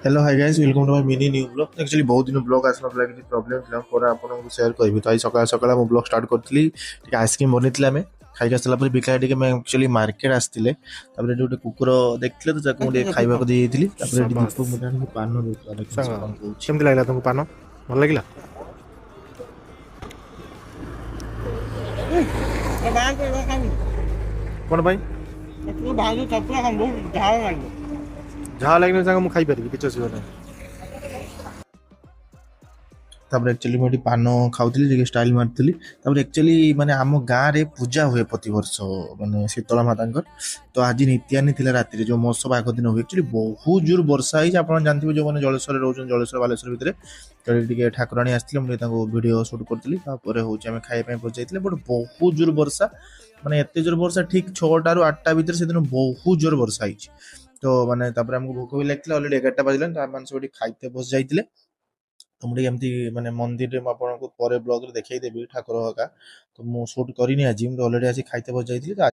Hello hi guys welcome to my mini new blog actually बहुत दिन blog आसनଥିଲା କିଛି problem ଥିଲା ପରେ ଆପଣଙ୍କୁ ସେୟାର କରିବି ତ ଆଜି ସକାଳ ସକାଳ ମୁଁ ବ୍ଲଗ ଷ୍ଟାର୍ଟ କରିଥିଲି ଟିକେ ଆଇସ୍କ୍ରିମ୍ ବନେଇଥିଲେ ଆମେ ଖାଇକି ଆସିଲା ପରେ ବିକା ଟିକେ ଆମେ ଆକ୍ଚୁଆଲି ମାର୍କେଟ ଆସିଥିଲେ ତାପରେ ଏଠି ଗୋଟେ କୁକୁର ଦେଖିଥିଲେ ତ ତାକୁ ମୁଁ ଟିକେ ଖାଇବାକୁ ଦେଇଥିଲି ତାପରେ ଏଠି ସାବାସ୍ ଦୀପକ ମୋତେ ଆଣିକି ପାନ ଦଉଥିଲା ଦେଖନ୍ତୁ ସାଙ୍ଗ ସେ କ'ଣ କହୁଛି। କେମିତି ଲାଗିଲା ତମକୁ ପାନ? ଭଲ ଲାଗିଲା? କ'ଣ ପାଇଁ? ଯାହା ଲାଗିଲେ ସାଙ୍ଗ ମୁଁ ଖାଇପାରିବି, କିଛି ଅସୁବିଧା ନାହିଁ। ତାପରେ ଆକ୍ଚୁଆଲି ମୁଁ ଏଠି ପାନ ଖାଉଥିଲି ଟିକେ ଷ୍ଟାଇଲ ମାରୁଥିଲି ତାପରେ ଆକ୍ଚୁଆଲି ମାନେ ଆମ ଗାଁରେ ପୂଜା ହୁଏ ପ୍ରତିବର୍ଷ ମାନେ ଶୀତଳା ମାତାଙ୍କର ତ ଆଜି ନିତ୍ୟାନି ଥିଲା ରାତିରେ ଯୋଉ ମହୋତ୍ସବ ଆଗ ଦିନ ହୁଏ ଆକ୍ଚୁଆଲି ବହୁତ ଜୋର ବର୍ଷା ହେଇଛି ଆପଣ ଜାଣିଥିବେ ଯୋଉମାନେ ଜଳେଶ୍ୱରରେ ରହୁଛନ୍ତି ଜଳେଶ୍ୱର ବାଲେଶ୍ୱର ଭିତରେ ତ ଏଠି ଟିକେ ଠାକୁରାଣୀ ଆସିଥିଲେ ମୁଁ ଟିକେ ତାଙ୍କୁ ଭିଡ଼ିଓ ସୁଟ୍ କରିଥିଲି ତାପରେ ହେଉଛି ଆମେ ଖାଇବା ପାଇଁ ପହଞ୍ଚି ଯାଇଥିଲେ ବଟ୍ ବହୁତ ଜୋର ବର୍ଷା ମାନେ ଏତେ ଜୋର ବର୍ଷା ଠିକ୍ 6ଟାରୁ 8ଟା ଭିତରେ ସେଦିନ ବହୁତ ଜୋର ବର୍ଷା ହେଇଛି ତ ମାନେ ତାପରେ ଆମକୁ ଭୋକ ବି ଲାଗିଥିଲା ଅଲରେଡ଼ି 11ଟା ବାଜିଲାଣି ତ ଆମମାନେ ସବୁ ଏଠି ଖାଇତେ ବସି ଯାଇଥିଲେ ତ ମୁଁ ଟିକେ ଏମିତି ମାନେ ମନ୍ଦିରରେ ମୁଁ ଆପଣଙ୍କୁ ପରେ ବ୍ଲଗରେ ଦେଖେଇଦେବି ଠାକୁର ହକା ତ ମୁଁ ସୁଟ୍ କରିନି ଆଜି ମୁଁ ଅଲରେଡ଼ି ଆସି ଖାଇତେ ବସି ଯାଇଥିଲି ତ